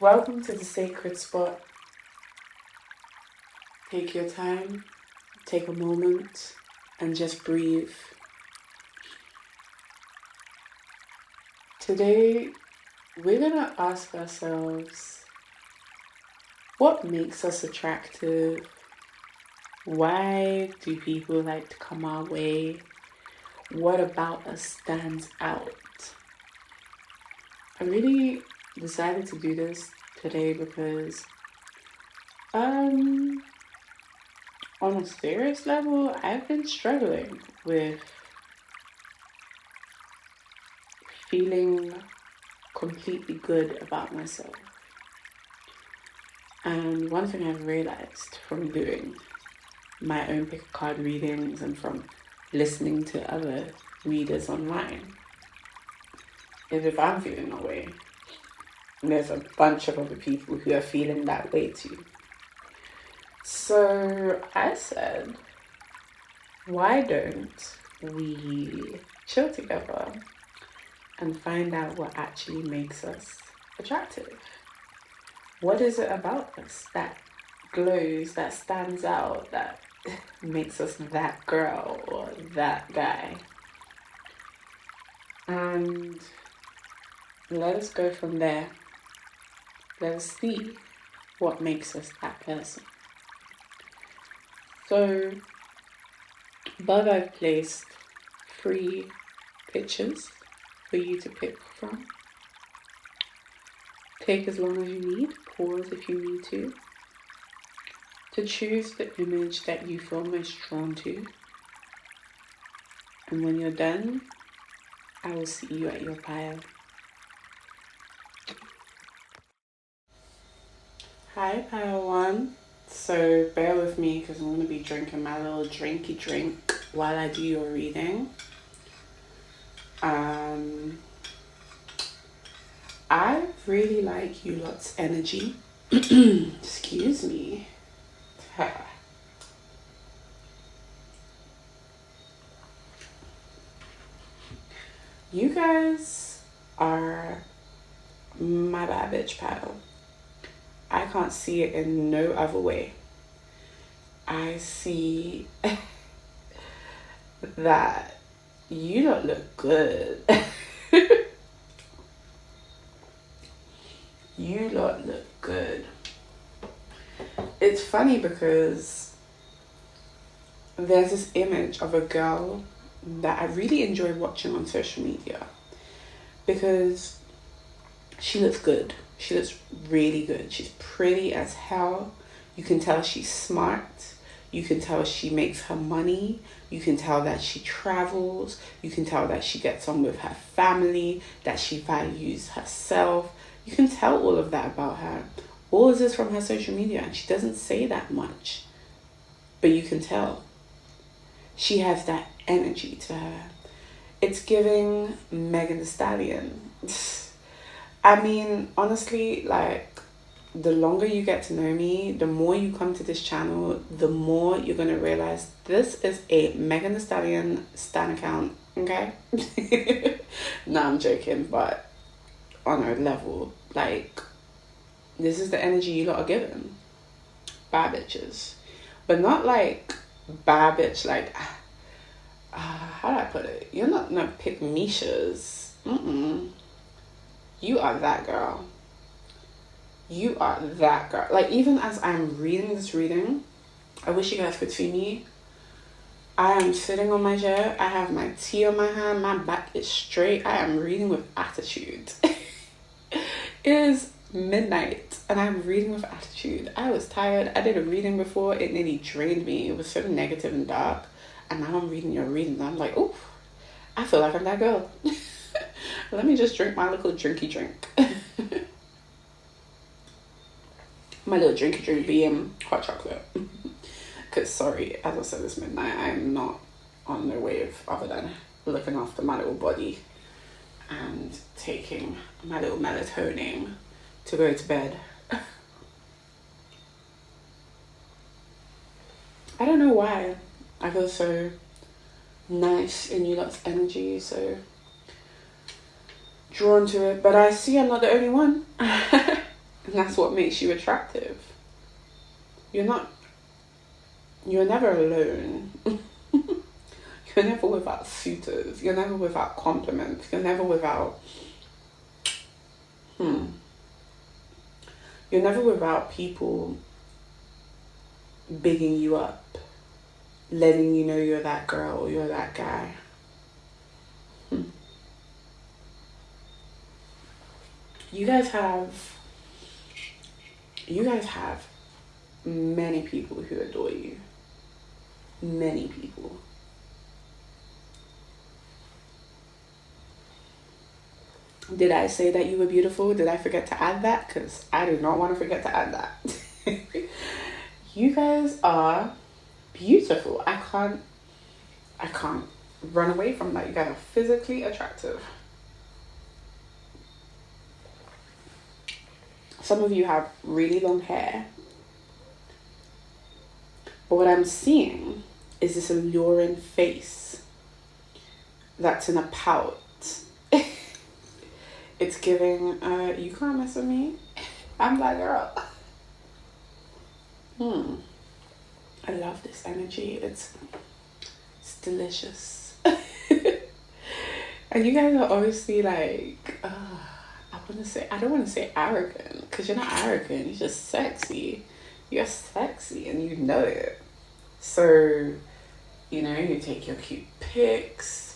Welcome to the sacred spot. Take your time, take a moment, and just breathe. Today, we're going to ask ourselves, what makes us attractive? Why do people like to come our way? What about us stands out? I really decided to do this today because on a serious level, I've been struggling with feeling completely good about myself. And one thing I've realized from doing my own pick a card readings and from listening to other readers online is if I'm feeling that way, there's a bunch of other people who are feeling that way too. So I said, why don't we chill together and find out what actually makes us attractive? What is it about us that glows, that stands out, that makes us that girl or that guy? And let us go from there. Let us see what makes us that person. So, above I've placed 3 pictures for you to pick from. Take as long as you need, pause if you need to choose the image that you feel most drawn to. And when you're done, I will see you at your pile. Hi, pile 1. So bear with me because I'm going to be drinking my little drinky drink while I do your reading. I really like you lot's energy. Excuse me. You guys are my bad bitch pile. I can't see it in no other way. I see that you don't look good. You lot look good. It's funny because there's this image of a girl that I really enjoy watching on social media because she looks good. She looks really good. She's pretty as hell. You can tell she's smart. You can tell she makes her money. You can tell that she travels. You can tell that she gets on with her family, that she values herself. You can tell all of that about her. All of this from her social media, and she doesn't say that much. But you can tell. She has that energy to her. It's giving Megan Thee Stallion. I mean, honestly, like, the longer you get to know me, the more you come to this channel, the more you're going to realize this is a Megan Thee Stallion stan account, okay? No, I'm joking, but on a level, like, this is the energy you lot are given. Bad bitches. But not like bad bitch, like, how do I put it? You're not no pick Mishas. You are that girl. You are that girl. Like, even as I'm reading this reading, I wish you guys could see me. I am sitting on my chair. I have my tea on my hand. My back is straight. I am reading with attitude. It is midnight and I'm reading with attitude. I was tired. I did a reading before. It nearly drained me. It was so negative and dark. And now I'm reading your reading and I'm like, oh, I feel like I'm that girl. Let me just drink my little drinky drink. My little drinky drink being hot chocolate. Because, sorry, as I said, it's midnight. I am not on no wave other than looking after my little body and taking my little melatonin to go to bed. I don't know why I feel so nice in you lot's energy, so drawn to it, but I see I'm not the only one. And that's what makes you attractive. You're never alone. You're never without suitors. You're never without compliments. You're never without you're never without people bigging you up, letting you know you're that girl or you're that guy. You guys have many people who adore you. Many people. Did I say that you were beautiful? Did I forget to add that? Because I do not want to forget to add that. You guys are beautiful. I can't run away from that. You guys are physically attractive. Some of you have really long hair. But what I'm seeing is this alluring face that's in a pout. It's giving, you can't mess with me. I'm that girl. I love this energy. It's delicious. And you guys are obviously like, I don't want to say arrogant, because you're not arrogant. You're just sexy. You're sexy and you know it. So, you know, you take your cute pics.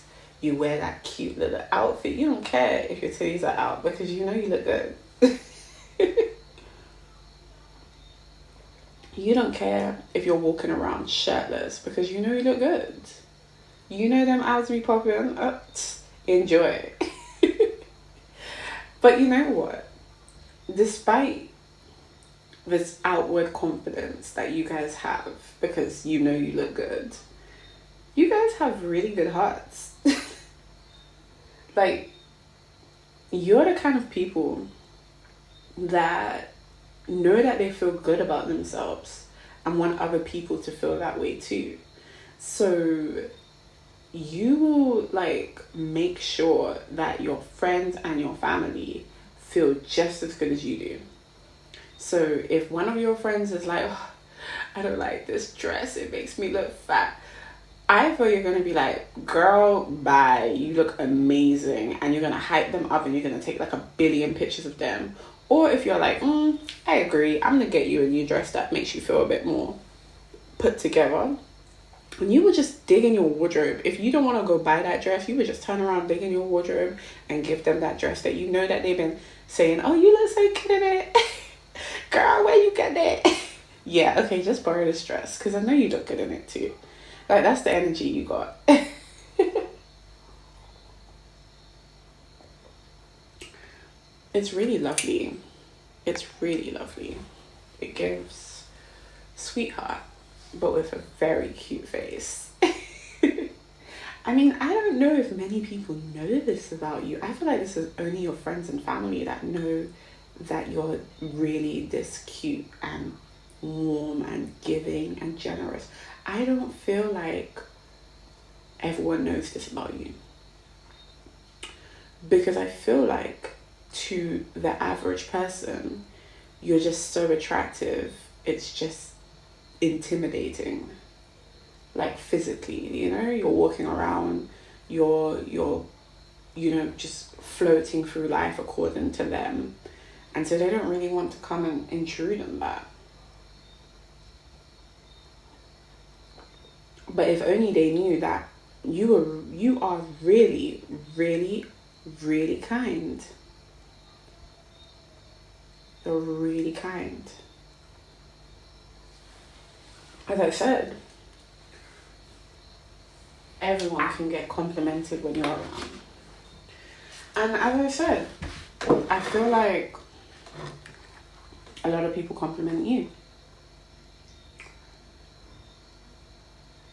You wear that cute little outfit. You don't care if your titties are out because you know you look good. You don't care if you're walking around shirtless because you know you look good. You know them abs be popping. Enjoy. But you know what? Despite this outward confidence that you guys have because you know you look good, you guys have really good hearts. Like, you're the kind of people that know that they feel good about themselves and want other people to feel that way too. So you will like make sure that your friends and your family feel just as good as you do. So if one of your friends is like, oh, I don't like this dress, it makes me look fat, I feel you're going to be like, girl, bye, you look amazing, and you're going to hype them up and you're going to take like 1 billion pictures of them. Or if you're like, I agree, I'm going to get you a new dress that makes you feel a bit more put together. And you would just dig in your wardrobe. If you don't want to go buy that dress, you would just turn around, dig in your wardrobe and give them that dress that you know that they've been saying, oh, you look so cute in it. Girl, where you get that? Yeah, okay, just borrow this dress because I know you look good in it too. Like, that's the energy you got. It's really lovely. It's really lovely. It gives sweetheart, but with a very cute face. I mean, I don't know if many people know this about you. I feel like this is only your friends and family that know that you're really this cute and warm and giving and generous. I don't feel like everyone knows this about you. Because I feel like to the average person, you're just so attractive. It's just intimidating. Like physically, you know, you're walking around, you're you know, just floating through life according to them. And so they don't really want to come and intrude on that. But if only they knew that you are really, really, really kind. You're really kind. As I said, everyone can get complimented when you're around. And as I said, I feel like a lot of people compliment you.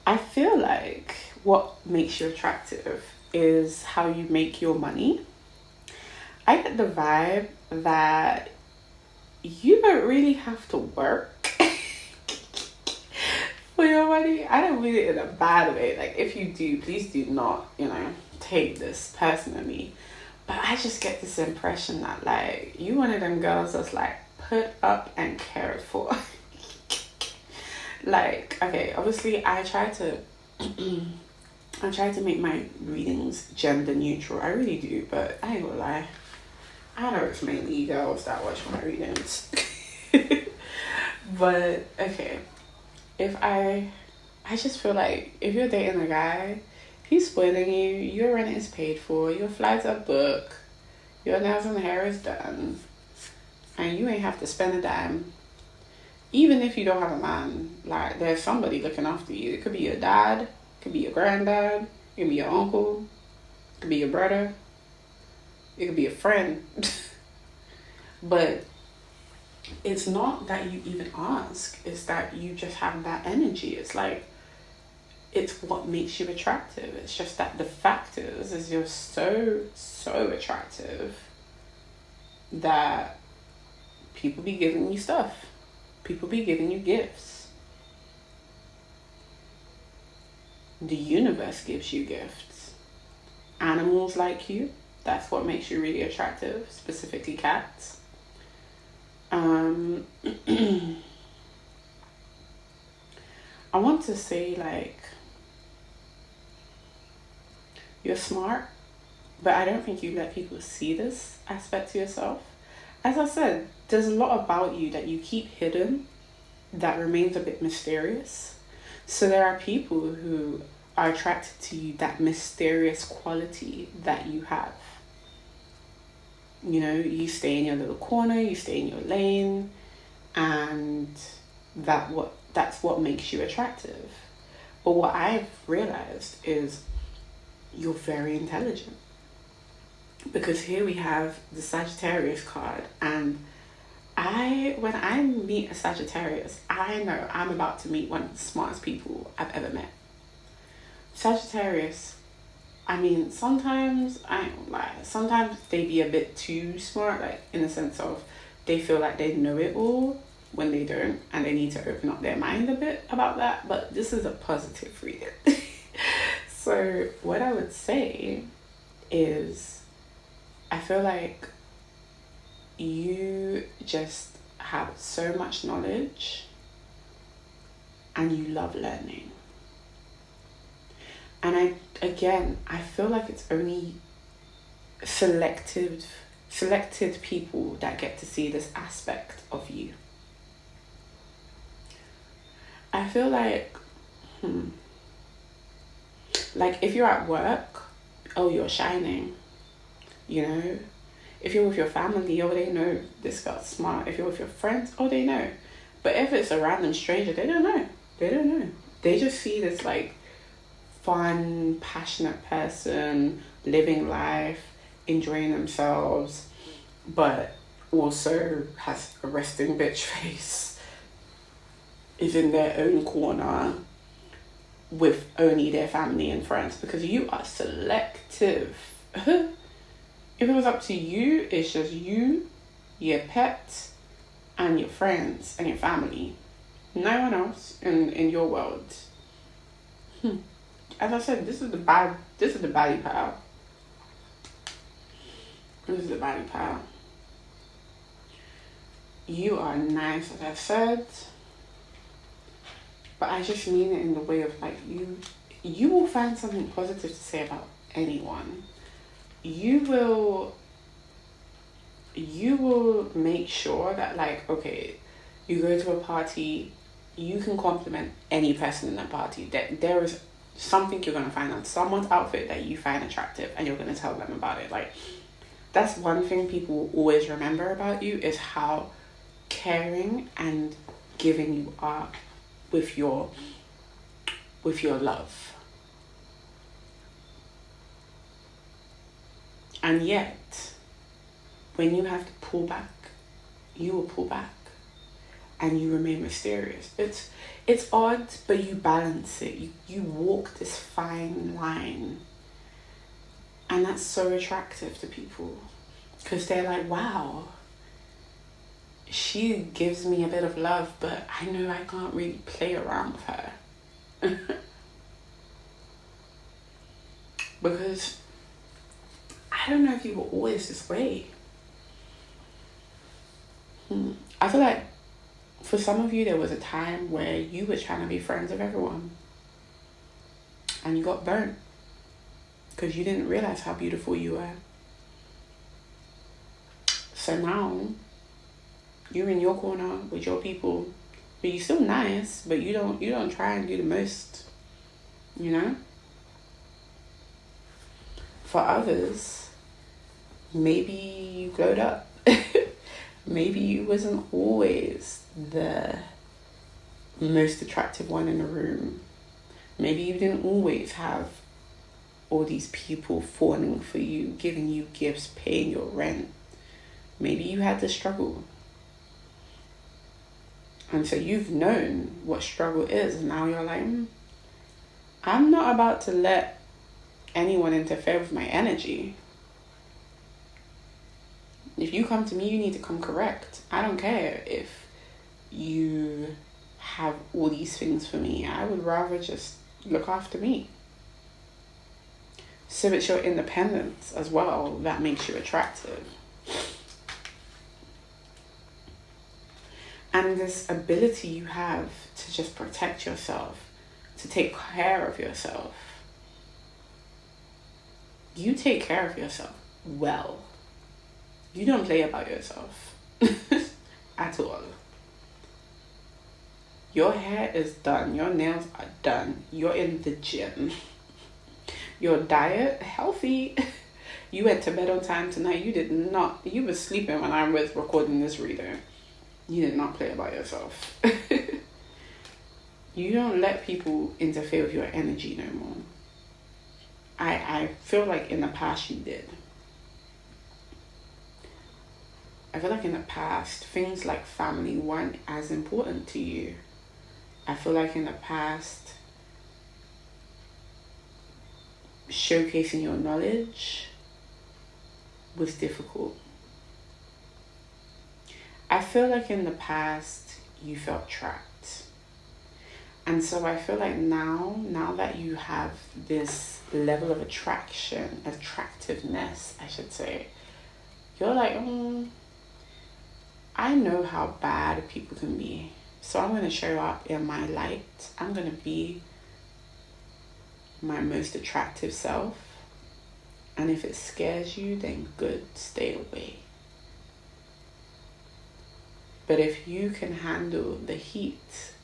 I feel like what makes you attractive is how you make your money. I get the vibe that you don't really have to work for your money. I don't mean it in a bad way. Like, if you do, please do not, you know, take this personally. But I just get this impression that, like, you one of them girls that's like put up and cared for. Like, okay, obviously I try to make my readings gender neutral. I really do, but I ain't gonna lie. I know it's mainly girls that watch my readings. But okay, if I just feel like if you're dating a guy, he's spoiling you, your rent is paid for, your flights are booked, your nails and hair is done, and you ain't have to spend a dime. Even if you don't have a man, like there's somebody looking after you. It could be your dad, it could be your granddad, it could be your uncle, it could be your brother, it could be a friend. But it's not that you even ask, it's that you just have that energy. It's like, it's what makes you attractive. It's just that the fact is you're so attractive that people be giving you stuff. People be giving you gifts. The universe gives you gifts. Animals like you. That's what makes you really attractive, specifically cats. I want to say, like, you're smart, but I don't think you let people see this aspect to yourself. As I said, there's a lot about you that you keep hidden that remains a bit mysterious. So there are people who are attracted to you, that mysterious quality that you have. You know, you stay in your little corner, you stay in your lane, and that's what makes you attractive. But what I've realized is you're very intelligent. Because here we have the Sagittarius card, and when I meet a Sagittarius, I know I'm about to meet one of the smartest people I've ever met. Sagittarius, I mean, sometimes, I ain't gonna lie, sometimes they be a bit too smart, like in the sense of they feel like they know it all when they don't, and they need to open up their mind a bit about that. But this is a positive reading. So what I would say is, I feel like you just have so much knowledge and you love learning. And I feel like it's only selected people that get to see this aspect of you. I feel like, like if you're at work, oh, you're shining, you know. If you're with your family, oh, they know this girl's smart. If you're with your friends, oh, they know. But if it's a random stranger, they don't know. They just see this like fun, passionate person living life, enjoying themselves, but also has a resting bitch face, is in their own corner with only their family and friends, because you are selective. If it was up to you, it's just you, your pets, and your friends and your family. No one else in your world. As I said, this is the body power. This is the body power. You are nice, as I said. But I just mean it in the way of like, you will find something positive to say about anyone. You will make sure that, like, okay, you go to a party, you can compliment any person in that party. That there is something you're going to find on someone's outfit that you find attractive, and you're going to tell them about it. Like, that's one thing people will always remember about you, is how caring and giving you are with your love. And yet, when you have to pull back, you will pull back, and you remain mysterious. It's odd, but you balance it. You walk this fine line, and that's so attractive to people, because they're like, wow, she gives me a bit of love, but I know I can't really play around with her. Because I don't know if you were always this way. I feel like for some of you, there was a time where you were trying to be friends with everyone and you got burnt because you didn't realize how beautiful you were. So now you're in your corner with your people, but you're still nice, but you don't try and do the most, you know? For others, maybe you glowed up. Maybe you wasn't always the most attractive one in the room. Maybe you didn't always have all these people falling for you, giving you gifts, paying your rent. Maybe you had to struggle. And so you've known what struggle is. And now you're like, I'm not about to let anyone interfere with my energy. If you come to me, you need to come correct. I don't care if you have all these things for me. I would rather just look after me. So it's your independence as well that makes you attractive. And this ability you have to just protect yourself, to take care of yourself. You take care of yourself well. You don't play about yourself at all. Your hair is done. Your nails are done. You're in the gym. Your diet, healthy. You went to bed on time tonight. You did not. You were sleeping when I was recording this reader. You did not play about yourself. You don't let people interfere with your energy no more. I feel like in the past you did. I feel like in the past, things like family weren't as important to you. I feel like in the past, showcasing your knowledge was difficult. I feel like in the past, you felt trapped. And so I feel like now that you have this level of attractiveness, I should say, you're like, I know how bad people can be. So I'm going to show up in my light. I'm going to be my most attractive self. And if it scares you, then good, stay away. But if you can handle the heat,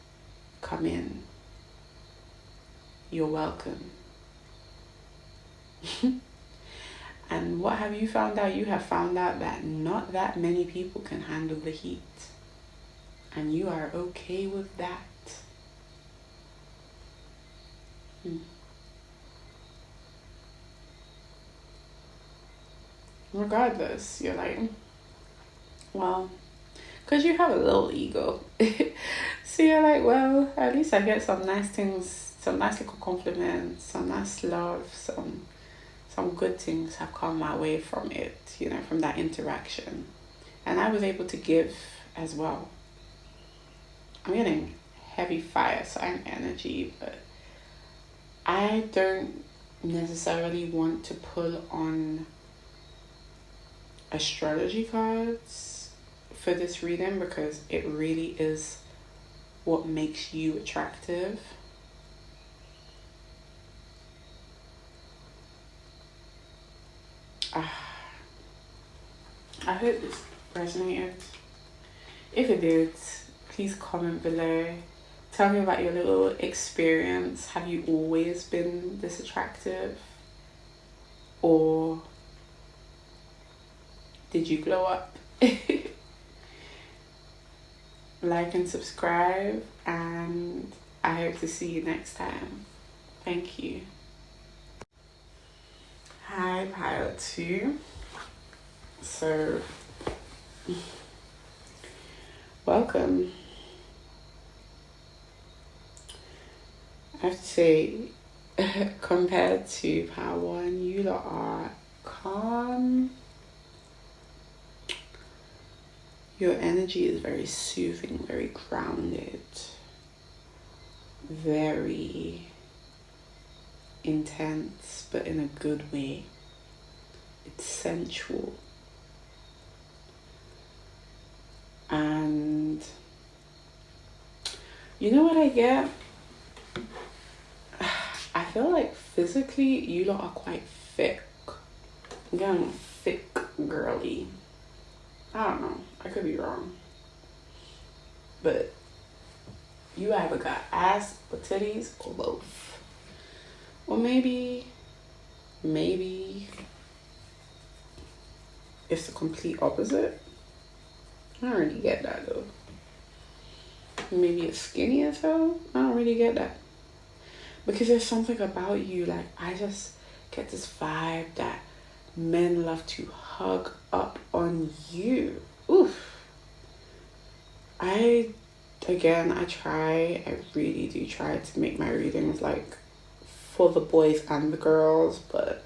come in. You're welcome. And what have you found out? You have found out that not that many people can handle the heat. And you are okay with that. Regardless, you're like, well, because you have a little ego. So you're like, well, at least I get some nice things, some nice little compliments, some nice love, some good things have come my way from it, from that interaction. And I was able to give as well. I'm getting heavy fire sign energy, but I don't necessarily want to pull on astrology cards for this reading because it really is what makes you attractive. I hope this resonated. If it did, please comment below. Tell me about your little experience. Have you always been this attractive? Or did you glow up? Like and subscribe, and I hope to see you next time. Thank you. Hi, Pilot 2. So, welcome. I have to say, compared to Power 1, you lot are calm. Your energy is very soothing, very grounded, very intense, but in a good way. It's sensual. And you know what I get? I feel like physically you lot are quite thick. Again, thick girly. I don't know. I could be wrong. But you either got ass or titties or both. Or maybe it's the complete opposite. I don't really get that though. Maybe it's skinny as hell. I don't really get that. Because there's something about you, like, I just get this vibe that men love to hug up on you. Oof. I really do try to make my readings, like, for the boys and the girls, but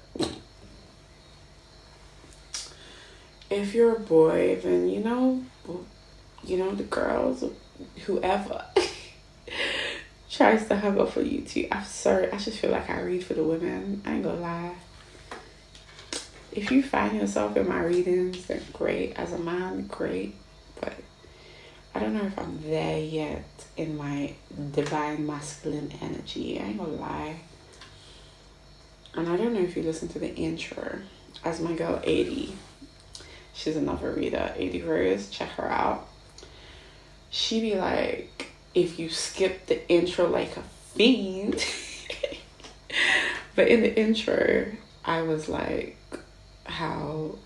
if you're a boy, then you know the girls, whoever tries to hug up for you too. I'm sorry, I just feel like I read for the women. I ain't gonna lie. If you find yourself in my readings, then great. As a man, great. But I don't know if I'm there yet in my divine masculine energy. I ain't gonna lie. And I don't know if you listen to the intro. As my girl 80, she's another reader, 80 Rose, check her out. She be like, if you skip the intro like a fiend. But in the intro, I was like, how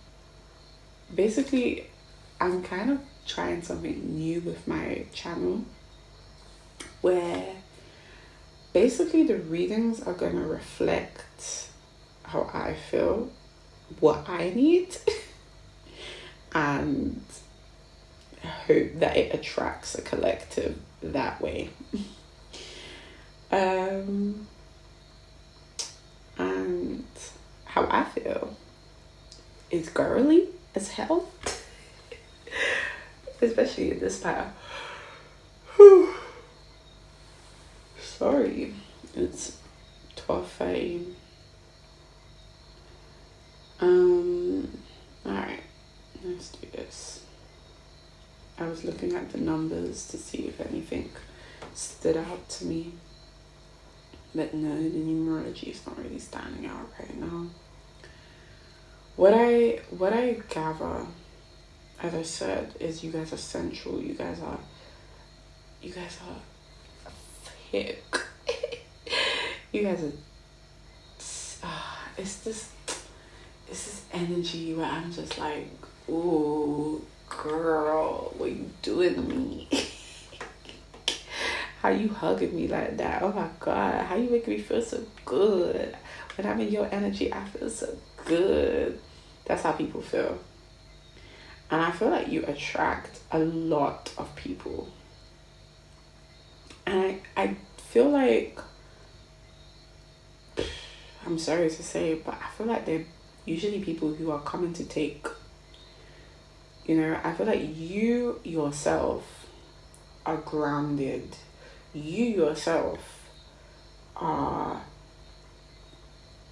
basically I'm kind of trying something new with my channel, where basically the readings are going to reflect how I feel, what I need, and hope that it attracts a collective that way. And how I feel is girly as hell. Especially at this time. Sorry, it's 12:30. Alright, let's do this. I was looking at the numbers to see if anything stood out to me. But no, the numerology is not really standing out right now. What I gather, as I said, is you guys are central. You guys are thick. You guys are. It's this energy where I'm just like, ooh, girl, what you doing to me? How you hugging me like that? Oh my God, how you make me feel so good? When I'm in your energy, I feel so good. That's how people feel. And I feel like you attract a lot of people. And I feel like, I'm sorry to say, but I feel like they're usually people who are coming to take. You know, I feel like you yourself are grounded. You yourself are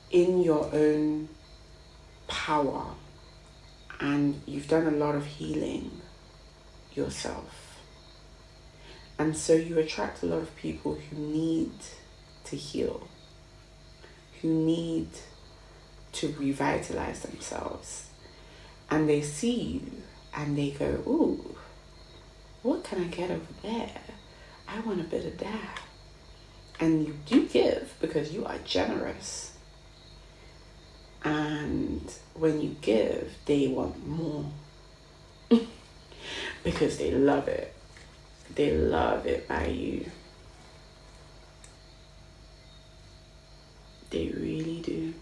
in your own power, and you've done a lot of healing yourself. And so you attract a lot of people who need to heal, who need to revitalize themselves. And they see you and they go, ooh, what can I get over there? I want a bit of that. And you do give because you are generous. And when you give, they want more. Because they love it. They love it by you. They really do.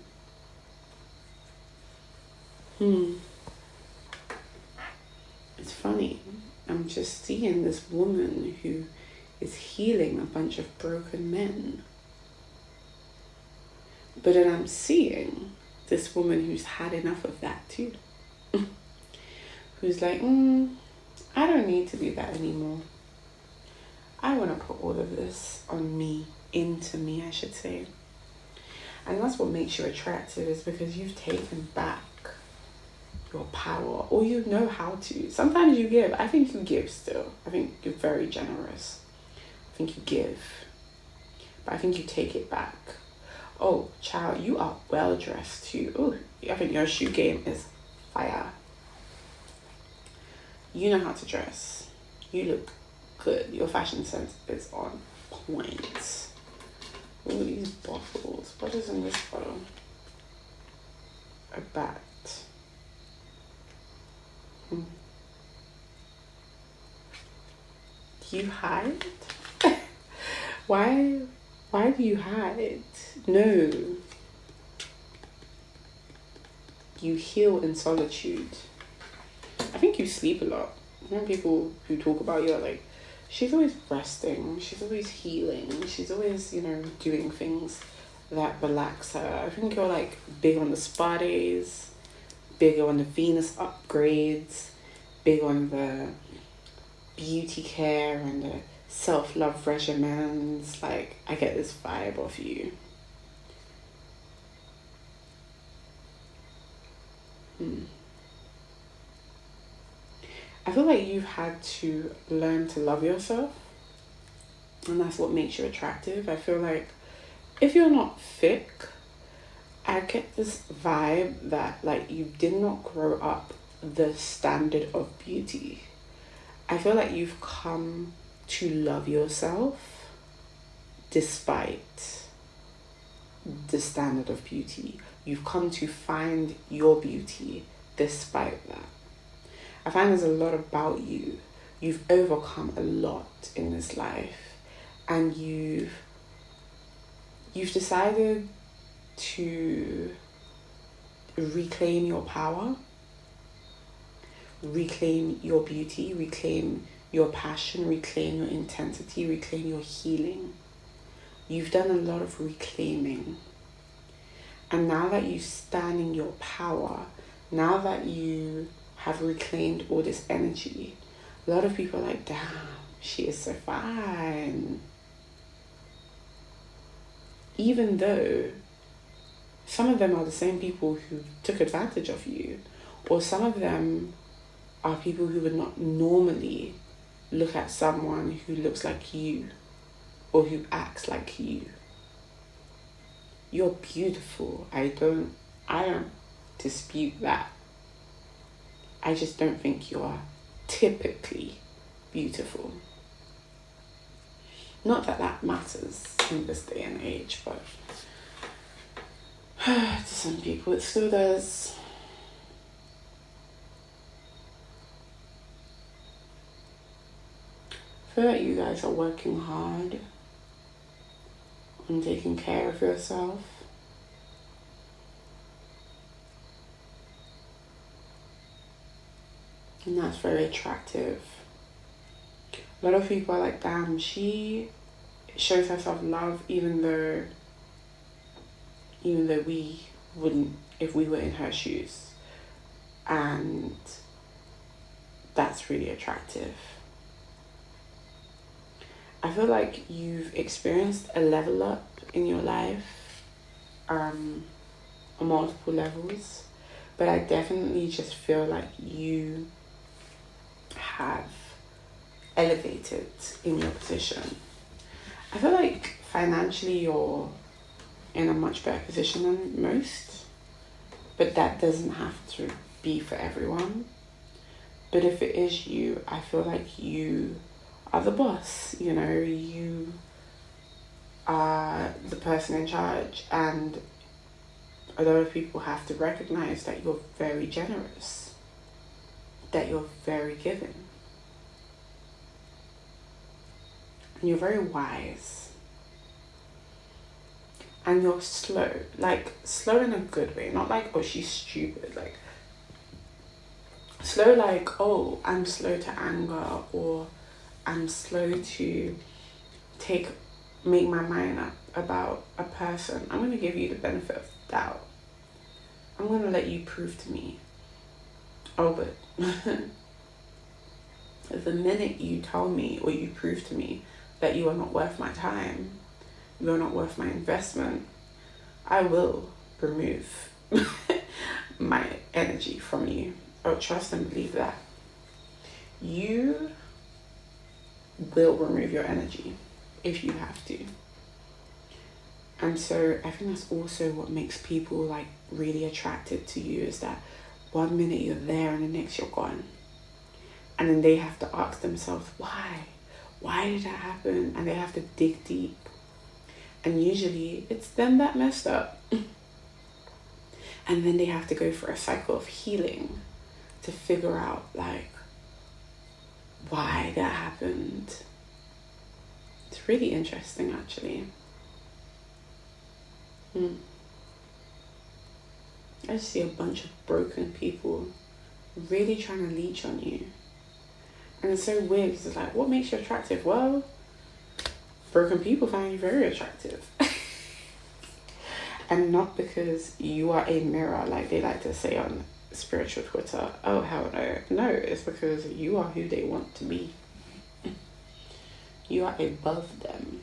It's funny. I'm just seeing this woman who is healing a bunch of broken men. But then I'm seeing this woman who's had enough of that too. Who's like, I don't need to do that anymore. I want to put all of this on me, into me, I should say. And that's what makes you attractive, is because you've taken back your power, or you know how to. Sometimes you give. I think you give still. I think you're very generous. I think you give, but I think you take it back. Oh, child, you are well dressed too. Oh, I think your shoe game is fire. You know how to dress. You look good. Your fashion sense is on point. Ooh, these bottles. What is in this bottle? A bat. You hide? Why do you hide? No. You heal in solitude. I think you sleep a lot. You know, people who talk about you are like, she's always resting, she's always healing, she's always, doing things that relax her. I think you're like big on the spa days, bigger on the Venus upgrades, big on the beauty care and the self-love regimens. Like, I get this vibe off you. I feel like you've had to learn to love yourself, and that's what makes you attractive. I feel like if you're not thick, I get this vibe that like you did not grow up the standard of beauty. I feel like you've come to love yourself despite the standard of beauty. You've come to find your beauty despite that. I find there's a lot about you. You've overcome a lot in this life, and you've decided to reclaim your power, reclaim your beauty, reclaim your passion, reclaim your intensity, reclaim your healing. You've done a lot of reclaiming. And now that you stand in your power, now that you have reclaimed all this energy, a lot of people are like, damn, she is so fine. Even though some of them are the same people who took advantage of you, or some of them are people who would not normally look at someone who looks like you or who acts like you. You're beautiful. I don't dispute that. I just don't think you are typically beautiful. Not that that matters in this day and age, but to some people it still does. I feel like you guys are working hard on taking care of yourself. And that's very attractive. A lot of people are like, damn, she shows herself love even though we wouldn't if we were in her shoes. And that's really attractive. I feel like you've experienced a level up in your life on multiple levels, but I definitely just feel like you have elevated in your position. I feel like financially you're in a much better position than most, but that doesn't have to be for everyone. But if it is you, I feel like you are the boss, you are the person in charge, and a lot of people have to recognize that you're very generous, that you're very giving, and you're very wise, and you're slow, like slow in a good way, not like, oh, she's stupid, like slow like, oh, I'm slow to anger, or I'm slow to make my mind up about a person. I'm going to give you the benefit of the doubt. I'm going to let you prove to me. Oh, but the minute you tell me or you prove to me that you are not worth my time, you're not worth my investment, I will remove my energy from you. Oh, trust and believe that. You will remove your energy if you have to. And so I think that's also what makes people like really attracted to you, is that one minute you're there and the next you're gone. And then they have to ask themselves, why? Why did that happen? And they have to dig deep. And usually it's them that messed up. And then they have to go for a cycle of healing to figure out like why that happened. It's really interesting actually. I just see a bunch of broken people really trying to leech on you. And it's so weird because it's like, what makes you attractive? Well, broken people find you very attractive. And not because you are a mirror, like they like to say on spiritual Twitter. Oh, hell no. No, it's because you are who they want to be. You are above them.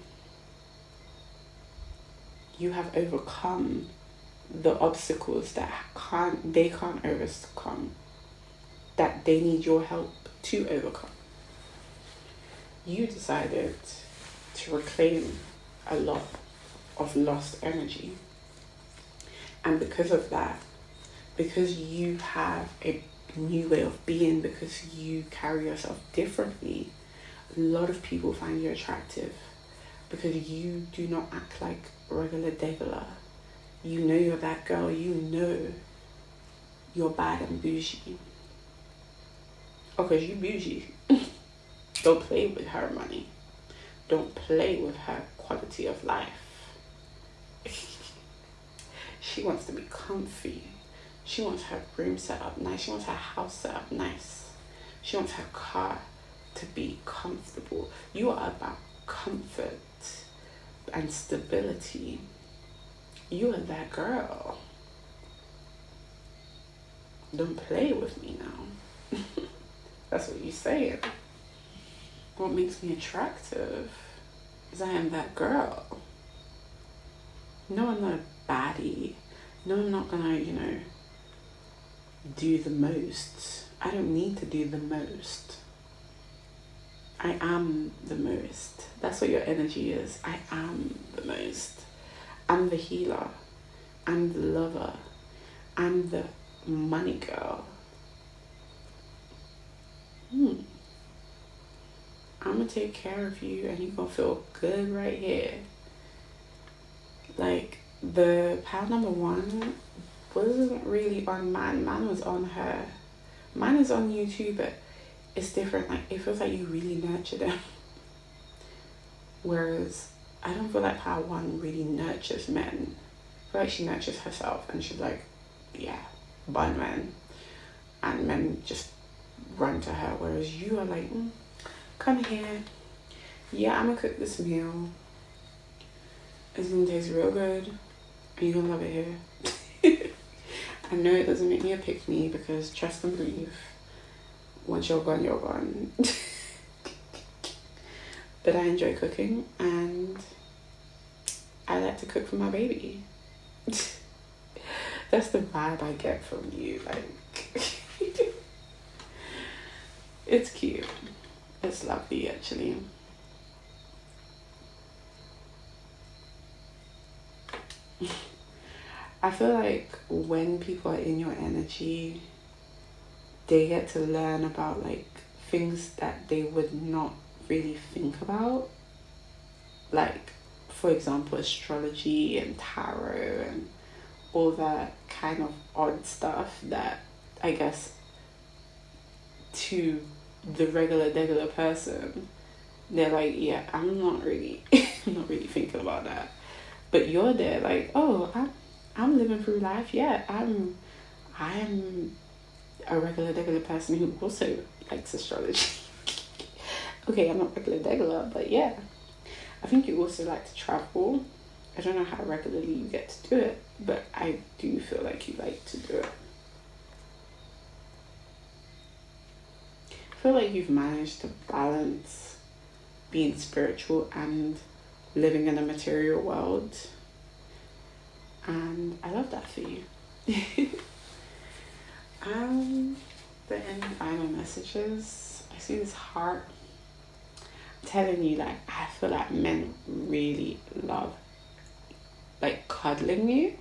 You have overcome the obstacles that they can't overcome, that they need your help to overcome. You decided to reclaim a lot of lost energy. And because of that, because you have a new way of being, because you carry yourself differently, a lot of people find you attractive because you do not act like regular degular. You know you're that girl. You know you're bad and bougie. Oh, because you bougie. Don't play with her money. Don't play with her quality of life. She wants to be comfy. She wants her room set up nice. She wants her house set up nice. She wants her car to be comfortable. You are about comfort and stability. You are that girl. Don't play with me now. That's what you're saying. What makes me attractive is I am that girl. No, I'm not a baddie. No, I'm not gonna, do the most. I don't need to do the most. I am the most. That's what your energy is. I am the most. I'm the healer. I'm the lover. I'm the money girl. I'm gonna take care of you and you're gonna feel good right here. Like, the pal number one wasn't really on man. Man was on her. Mine is on you too, but it's different. Like, it feels like you really nurture them. Whereas I don't feel like pal one really nurtures men. I feel like she nurtures herself and she's like, yeah, bun men. And men just run to her. Whereas you are like, come here. Yeah, I'm gonna cook this meal. It's gonna taste real good. And you're gonna love it here. I know it doesn't make me a pick-me because trust and believe, once you're gone, you're gone. But I enjoy cooking and I like to cook for my baby. That's the vibe I get from you. Like, it's cute. It's lovely, actually. I feel like when people are in your energy, they get to learn about like things that they would not really think about. Like, for example, astrology and tarot and all that kind of odd stuff that I guess to the regular person, they're like, yeah, I'm not really thinking about that. But you're there like, oh, I'm living through life. Yeah, I'm a regular person who also likes astrology. Okay, I'm not regular, but yeah. I think you also like to travel. I don't know how regularly you get to do it, but I do feel like you like to do it. I feel like you've managed to balance being spiritual and living in a material world. And I love that for you. The end final messages. I see this heart. I'm telling you, like, I feel like men really love, like, cuddling you.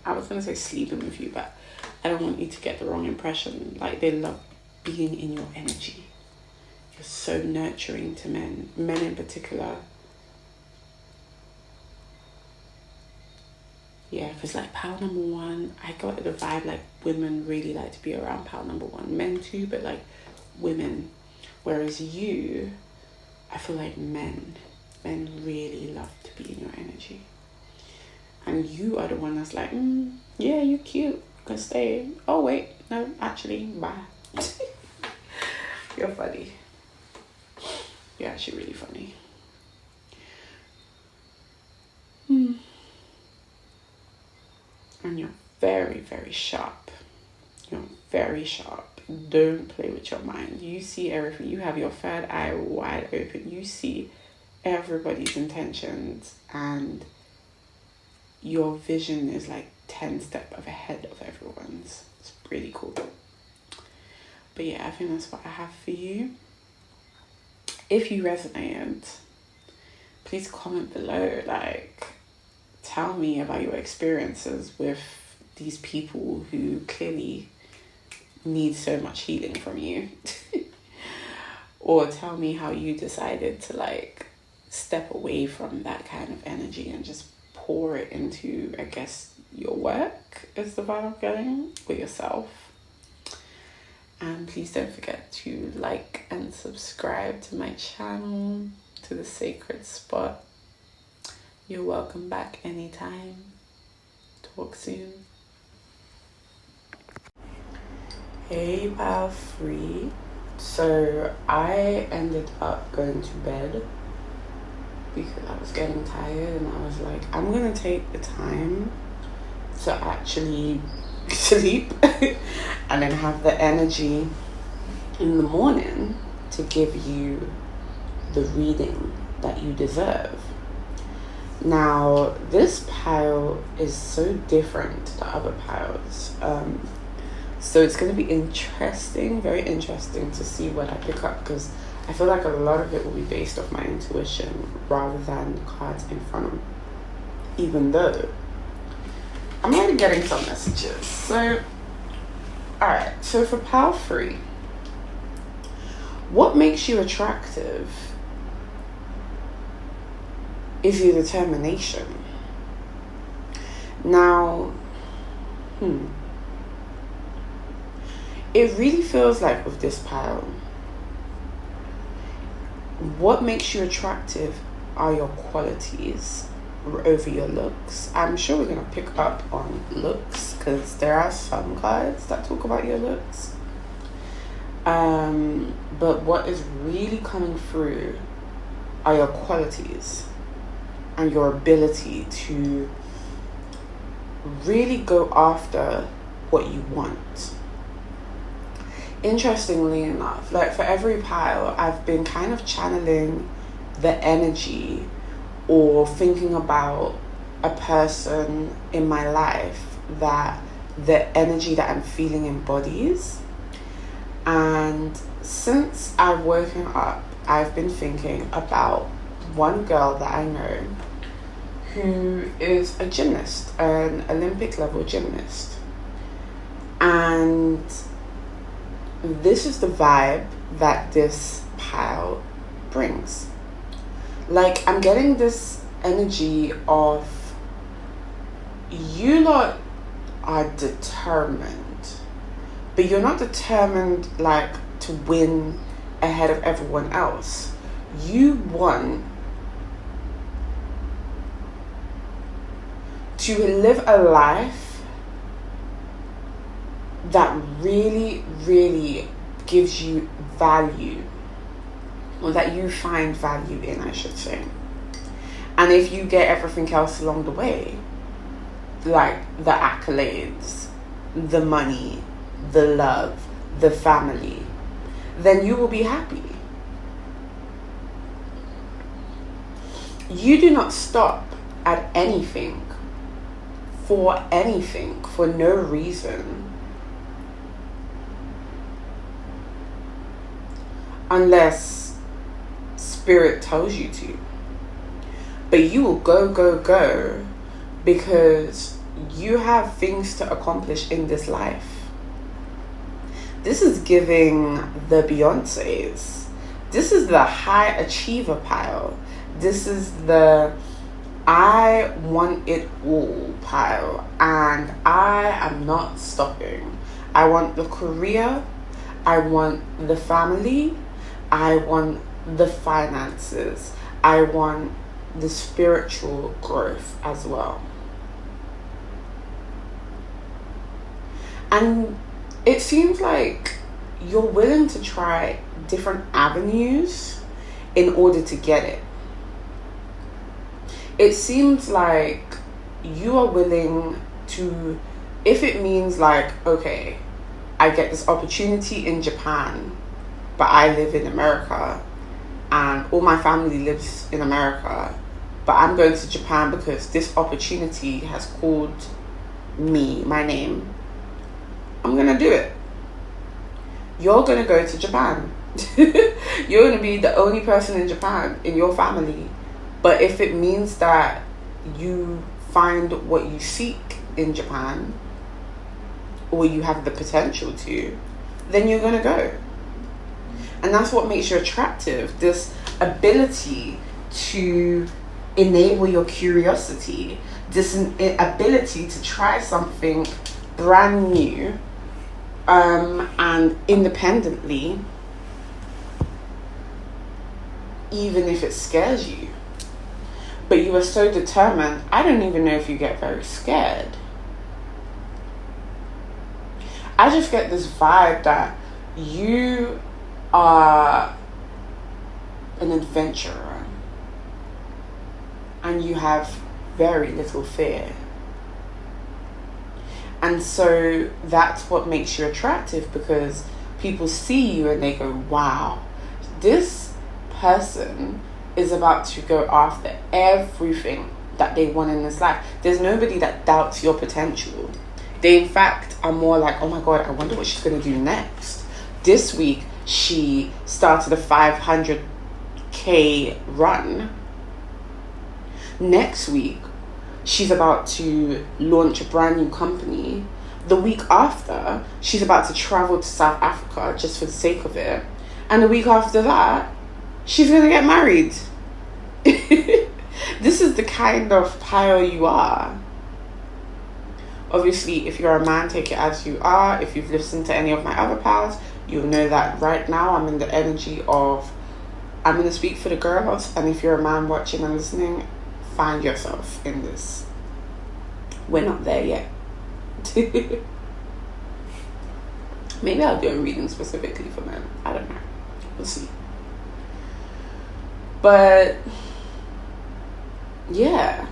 I was gonna say sleeping with you, but I don't want you to get the wrong impression. Like, they love being in your energy. You're so nurturing to men in particular. Yeah, because like pal number one, I got the vibe like women really like to be around pal number one. Men too, but like women. Whereas you, I feel like men really love to be in your energy. And you are the one that's like, yeah, you cute, you can stay. Oh wait, no, actually, bye. You're funny. You're actually really funny. And you're very, very sharp. You're very sharp. Don't play with your mind. You see everything. You have your third eye wide open. You see everybody's intentions, and your vision is like 10 steps ahead of everyone's. It's really cool. But yeah, I think that's what I have for you. If you resonated, please comment below. Like, tell me about your experiences with these people who clearly need so much healing from you. Or tell me how you decided to like step away from that kind of energy and just pour it into, I guess, your work is the vibe I'm getting, with yourself. And please don't forget to like and subscribe to my channel, to The Sacred Spot. You're welcome back anytime. Talk soon. Hey, pal free. So I ended up going to bed because I was getting tired, and I was like, I'm gonna take the time to actually sleep and then have the energy in the morning to give you the reading that you deserve. Now, this pile is so different to the other piles. So it's going to be interesting, very interesting to see what I pick up, because I feel like a lot of it will be based off my intuition rather than the cards in front of me. Even though I'm already getting some messages. So, alright, so for pile 3, what makes you attractive is your determination. Now, it really feels like with this pile, what makes you attractive are your qualities over your looks. I'm sure we're going to pick up on looks because there are some cards that talk about your looks. But what is really coming through are your qualities and your ability to really go after what you want. Interestingly enough, like for every pile, I've been kind of channeling the energy or thinking about a person in my life that the energy that I'm feeling embodies. And since I've woken up, I've been thinking about one girl that I know who is a gymnast, an Olympic level gymnast. And this is the vibe that this pile brings. Like, I'm getting this energy of you lot are determined, but you're not determined like to win ahead of everyone else. You want to live a life that really, really gives you value, or that you find value in, I should say. And if you get everything else along the way, like the accolades, the money, the love, the family, then you will be happy. You do not stop at anything, for no reason, unless spirit tells you to. But you will go because you have things to accomplish in this life. This is giving the Beyoncés. This is the high achiever pile. This is the I want it all pile, and I am not stopping. I want the career, I want the family, I want the finances, I want the spiritual growth as well. And it seems like you're willing to try different avenues in order to get it. It seems like you are willing to, if it means like, okay, I get this opportunity in Japan, but I live in America and all my family lives in America, but I'm going to Japan because this opportunity has called me, my name. I'm going to do it. You're going to go to Japan. You're going to be the only person in Japan in your family. But if it means that you find what you seek in Japan, or you have the potential to, then you're going to go. And that's what makes you attractive. This ability to enable your curiosity. This ability to try something brand new and independently, even if it scares you. But you are so determined. I don't even know if you get very scared. I just get this vibe that you are an adventurer and you have very little fear. And so that's what makes you attractive, because people see you and they go, wow, this person is about to go after everything that they want in this life. There's nobody that doubts your potential. They, in fact, are more like, oh my God, I wonder what she's going to do next. This week, she started a 500K run. Next week, she's about to launch a brand new company. The week after, she's about to travel to South Africa just for the sake of it. And the week after that, she's going to get married. This is the kind of pile you are. Obviously, if you're a man, take it as you are. If you've listened to any of my other piles, you'll know that right now I'm in the energy of, I'm going to speak for the girls. And if you're a man watching and listening, find yourself in this. We're not there yet. Maybe I'll do a reading specifically for men. I don't know. We'll see. But yeah,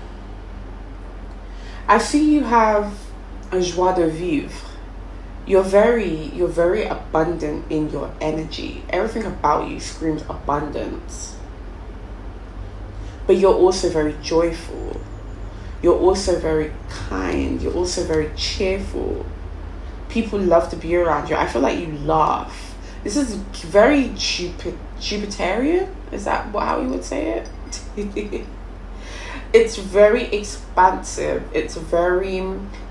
I see you have a joie de vivre. You're very abundant in your energy. Everything about you screams abundance. But you're also very joyful. You're also very kind. You're also very cheerful. People love to be around you. I feel like you laugh. This is very Jupiterian. Is that how you would say it? It's very expansive. It's very,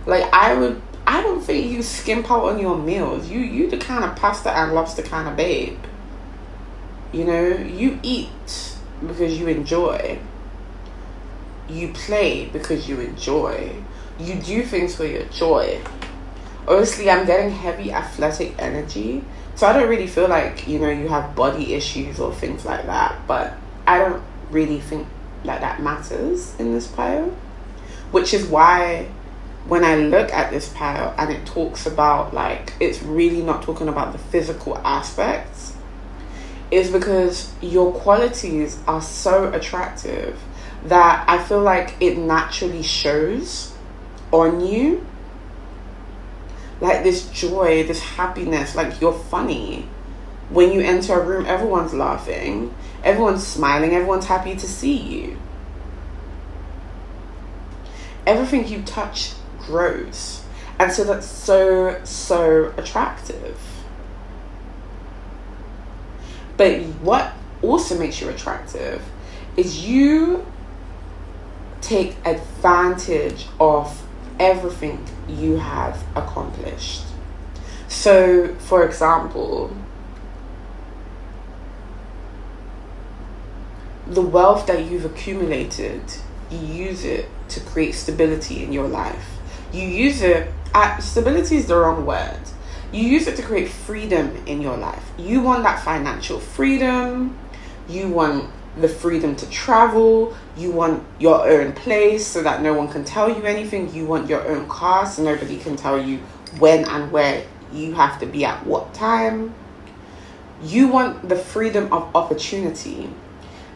like, I don't think you skimp out on your meals. You the kind of pasta and lobster kind of babe. You know, you eat because you enjoy. You play because you enjoy. You do things for your joy. Obviously, I'm getting heavy athletic energy, so I don't really feel like, you know, you have body issues or things like that. But I don't really think that matters in this pile, which is why when I look at this pile and it talks about, like, it's really not talking about the physical aspects, is because your qualities are so attractive that I feel like it naturally shows on you. Like this joy, this happiness, like you're funny. When you enter a room, everyone's laughing, everyone's smiling, everyone's happy to see you. Everything you touch grows. And so that's so attractive. But what also makes you attractive is you take advantage of everything you have accomplished. So, for example, the wealth that you've accumulated, you use it to create stability in your life. You use it, stability is the wrong word. You use it to create freedom in your life. You want that financial freedom. You want the freedom to travel. You want your own place so that no one can tell you anything. You want your own car so nobody can tell you when and where you have to be at what time. You want the freedom of opportunity.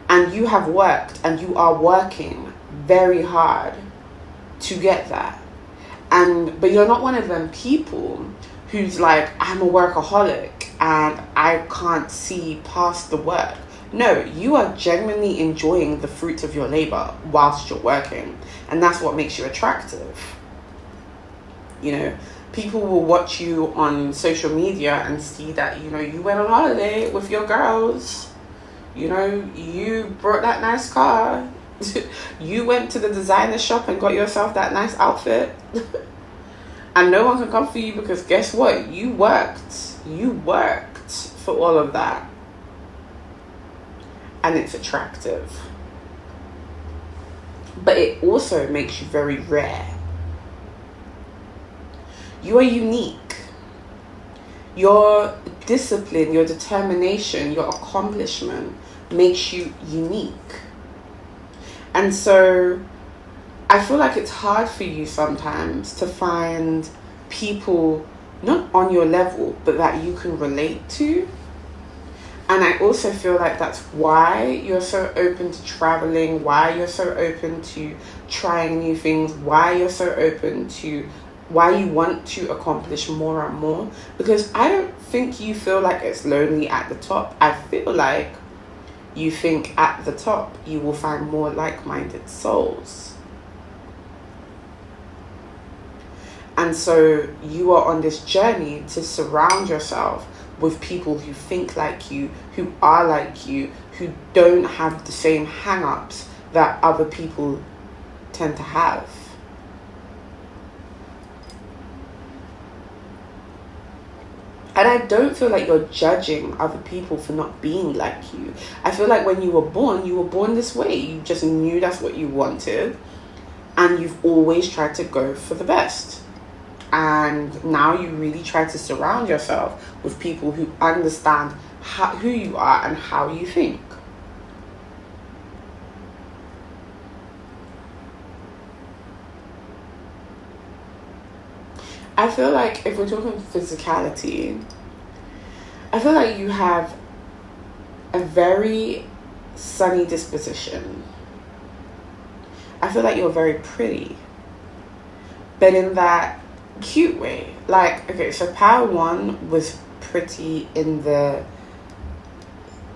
And you have worked and you are working very hard to get that. But you're not one of them people who's like, I'm a workaholic and I can't see past the work. No, you are genuinely enjoying the fruits of your labor whilst you're working. And that's what makes you attractive. You know, people will watch you on social media and see that, you know, you went on holiday with your girls. You know, you brought that nice car. You went to the designer shop and got yourself that nice outfit. And no one can come for you because guess what? You worked. You worked for all of that. And it's attractive. But it also makes you very rare. You are unique. Your discipline, your determination, your accomplishment makes you unique. And so I feel like it's hard for you sometimes to find people not on your level, but that you can relate to. And I also feel like that's why you're so open to traveling, why you're so open to trying new things, why you're so open to, why you want to accomplish more and more. Because I don't think you feel like it's lonely at the top. I feel like you think at the top you will find more like-minded souls. And so you are on this journey to surround yourself with people who think like you, who are like you, who don't have the same hang-ups that other people tend to have. And I don't feel like you're judging other people for not being like you. I feel like when you were born this way. You just knew that's what you wanted. And you've always tried to go for the best. And now you really try to surround yourself with people who understand who you are and how you think. I feel like if we're talking physicality, I feel like you have a very sunny disposition. I feel like you're very pretty, but in that cute way. Like, okay, so Power 1 was pretty in the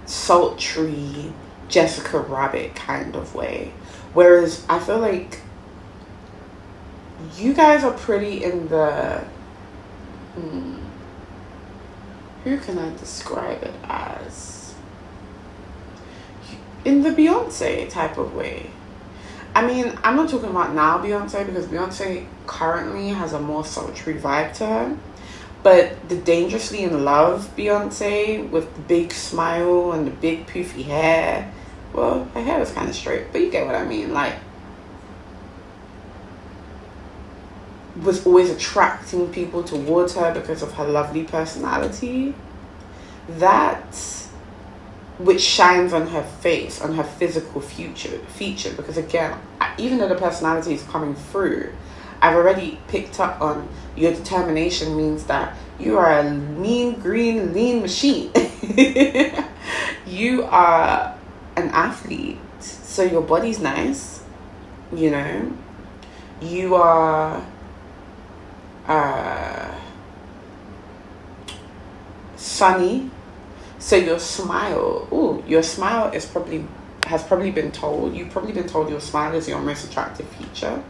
sultry Jessica Rabbit kind of way, whereas I feel like you guys are pretty in the who can I describe it as, in the Beyonce type of way. I mean, I'm not talking about now Beyonce, because Beyonce currently has a more sultry vibe to her. But the Dangerously in Love Beyonce with the big smile and the big poofy hair. Well, her hair was kind of straight, but you get what I mean. Like, was always attracting people towards her because of her lovely personality. That which shines on her face, on her physical feature, because again, even though the personality is coming through, I've already picked up on your determination means that you are a mean, green, lean machine. You are an athlete, so your body's nice, you know. You are sunny. So your smile, your smile has probably been told, you've probably been told your smile is your most attractive feature,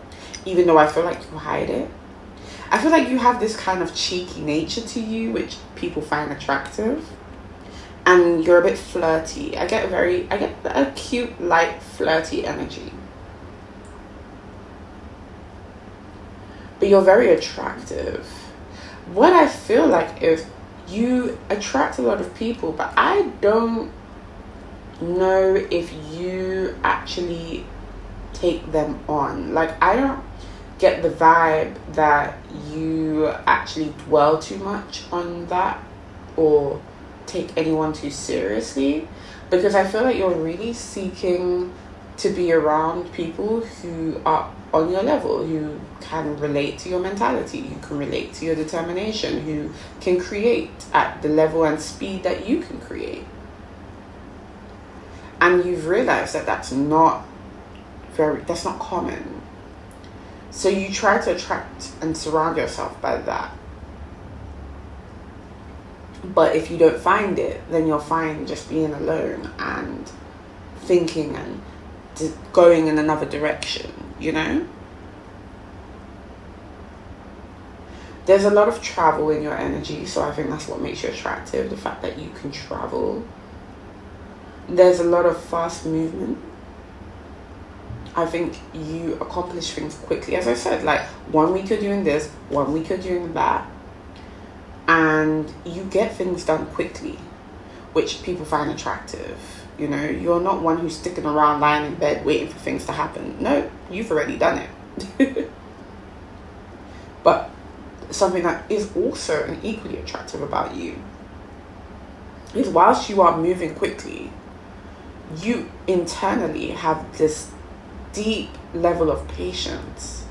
even though I feel like you hide it. I feel like you have this kind of cheeky nature to you, which people find attractive. and you're a bit flirty. I get a cute, light, flirty energy. But you're very attractive. What I feel like is you attract a lot of people, but I don't know if you actually take them on. Like, I don't get the vibe that you actually dwell too much on that or take anyone too seriously, because I feel like you're really seeking to be around people who are on your level, who can relate to your mentality, who can relate to your determination, who can create at the level and speed that you can create. And you've realized that that's not common. So you try to attract and surround yourself by that. But if you don't find it, then you'll find just being alone and thinking and going in another direction, you know? There's a lot of travel in your energy, so I think that's what makes you attractive, the fact that you can travel. There's a lot of fast movement. I think you accomplish things quickly. As I said, like 1 week you're doing this, 1 week you're doing that, and you get things done quickly, which people find attractive. You know, you're not one who's sticking around lying in bed waiting for things to happen. No, you've already done it. But something that is also an equally attractive about you is whilst you are moving quickly, you internally have this deep level of patience,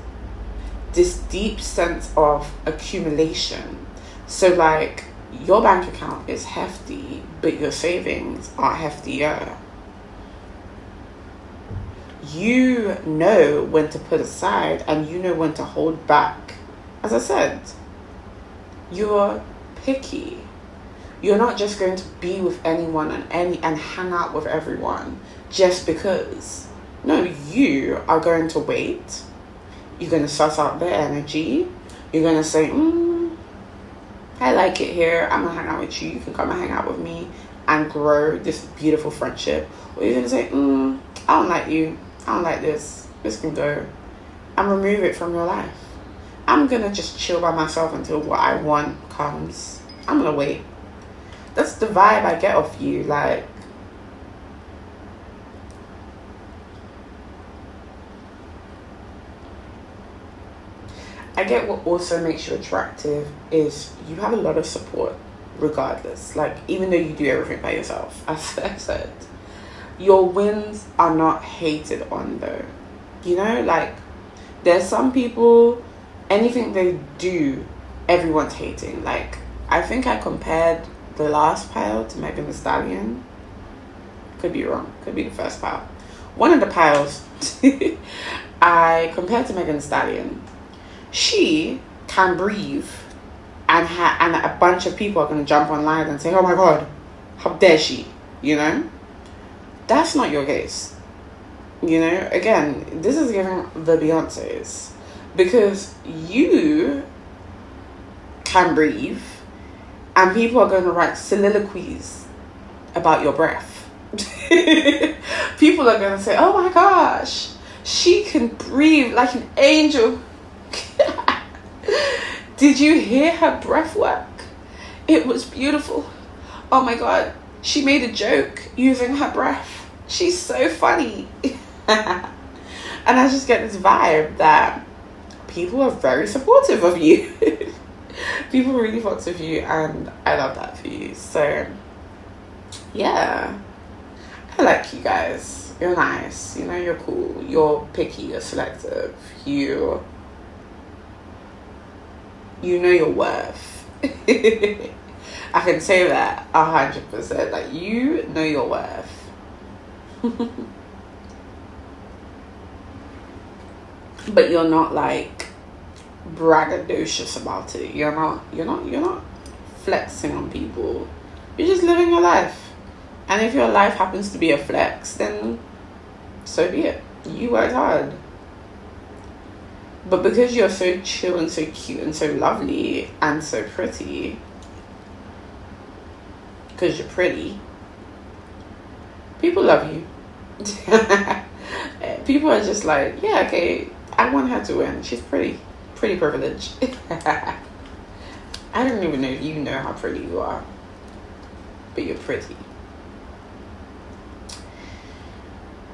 this deep sense of accumulation. So like, your bank account is hefty, but your savings are heftier. You know when to put aside and you know when to hold back. As I said, you're picky. You're not just going to be with anyone and hang out with everyone just because. No, you are going to wait. You're going to suss out their energy. You're going to say, I like it here. I'm going to hang out with you. You can come and hang out with me and grow this beautiful friendship. Or you're going to say, I don't like you. I don't like this. This can go. And remove it from your life. I'm going to just chill by myself until what I want comes. I'm going to wait. That's the vibe I get off you. Like, I get what also makes you attractive is you have a lot of support regardless. Like, even though you do everything by yourself, as I said, your wins are not hated on though. You know, like, there's some people, anything they do, everyone's hating. Like, I think I compared the last pile to Megan Thee Stallion. Could be wrong. Could be the first pile. One of the piles I compared to Megan Thee Stallion. She can breathe, and a bunch of people are going to jump online and say, oh my God, how dare she, you know? That's not your case. You know, again, this is giving the Beyoncés, because you can breathe and people are going to write soliloquies about your breath. People are going to say, oh my gosh, she can breathe like an angel. Did you hear her breath work? It was beautiful. Oh my God, she made a joke using her breath. She's so funny. And I just get this vibe that people are very supportive of you. People really fucks with you, and I love that for you. So yeah, I like you guys. You're nice, you know, you're cool, you're picky, you're selective, you know your worth. I can say that 100%. Like, you know your worth. But you're not like braggadocious about it. You're not flexing on people. You're just living your life. And if your life happens to be a flex, then so be it. You worked hard. But because you're so chill and so cute and so lovely and so pretty, because you're pretty, people love you. People are just like, yeah, okay, I want her to win. She's pretty privileged. I don't even know if you know how pretty you are, but you're pretty.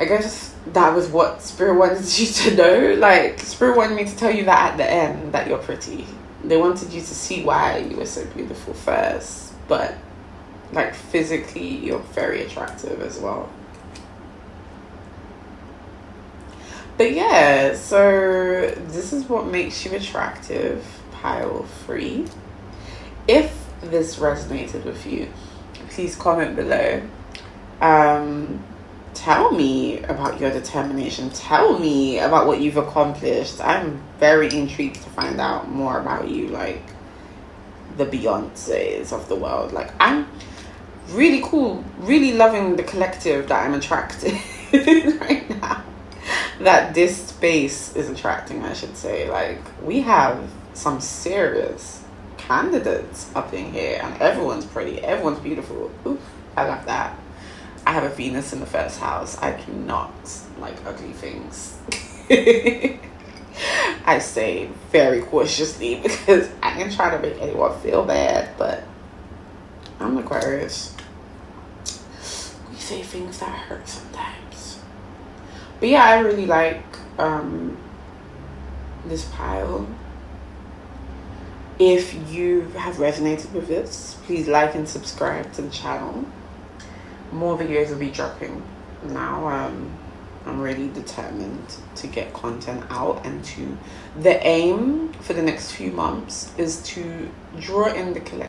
I guess that was what Spirit wanted you to know. Like, Spirit wanted me to tell you that at the end, that you're pretty. They wanted you to see why you were so beautiful first, but like physically, you're very attractive as well. But yeah, so this is what makes you attractive, pile 3. If this resonated with you, please comment below. Tell me about your determination. Tell me about what you've accomplished. I'm very intrigued to find out more about you, like the Beyoncés of the world. Like, I'm really cool, really loving the collective that I'm attracting right now. That this space is attracting, I should say. Like, we have some serious candidates up in here, and everyone's pretty, everyone's beautiful. Oof, I love that. I have a Venus in the first house. I do not like ugly things. I say very cautiously because I ain't trying to make anyone feel bad, but I'm Aquarius. We say things that hurt sometimes. But yeah, I really like this pile. If you have resonated with this, please like and subscribe to the channel. More videos will be dropping now. I'm really determined to get content out, and the aim for the next few months is to draw in the collective